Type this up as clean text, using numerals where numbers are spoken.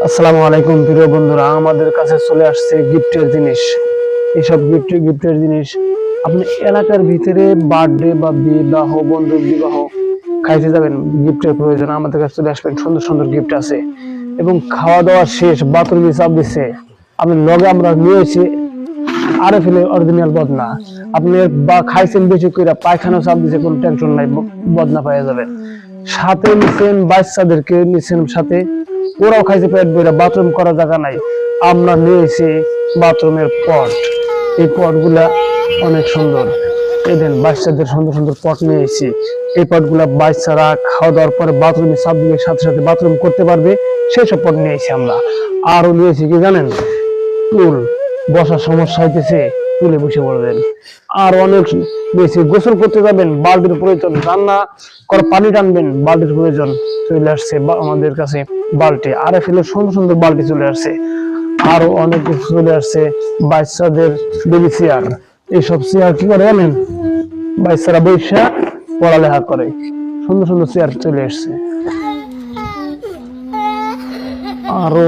আসসালামু আলাইকুম প্রিয় বন্ধুরা, আমাদের কাছে চলে আসছে গিফটের জিনিস। এইসব গিফটের জিনিস আপনি এলাকার ভিতরে বার্থডে বা বিবাহ, বন্ধু বিবাহ খাইতে যাবেন, গিফটের প্রয়োজন, আমাদের কাছে চলে আসবেন। সুন্দর সুন্দর গিফট আছে এবং খাওয়া দাওয়া শেষ, বাথরুমে চাপ দিচ্ছে, আপনি লগে আমরা নিয়ে এসে আরে ফেলে অরিজিনাল বদনা। আপনি বা খাইছেন বেশি করে পায়খানা চাপ দিচ্ছে, কোনো টেনশন নাই, বদনা পাওয়া যাবেন। সাথে নিছেন বাচ্চাদেরকে, নিছেন সাথে, ওরাও খাইছে পেট বইরা, বাথরুম করার জায়গা নাই, আমরা নিয়েছি বাথরুমের পট। এই পট গুলা অনেক সুন্দর, এই দেন বাচ্চাদের সুন্দর সুন্দর পট নিয়ে এসেছি। এই পট গুলা বাচ্চারা খাওয়া দাওয়ার পরে বাথরুমে চাপ দিলে সাথে সাথে বাথরুম করতে পারবে, সেই সব পট নিয়েছি আমরা। আরো নিয়েছি কি জানেন, টুল, বসার সমস্যা হইতেছে টুলে বসে পড়বেন। আর অনেক বেশি গোসল করতে যাবেন, বালতির প্রয়োজন, রান্না করে পানি টানবেন, বালতির প্রয়োজন, চলে আসছে আমাদের কাছে বালতি। আরে ফেলে সুন্দর সুন্দর বালতি চলে আসছে। আরো অনেক কিছু চলে আসছে, বাচ্চাদের বেবি চেয়ার। এইসব চেয়ার কি করে জানেন, বাচ্চারা বৈশা পড়ালেখা করে, সুন্দর সুন্দর চেয়ার চলে আসছে। আরো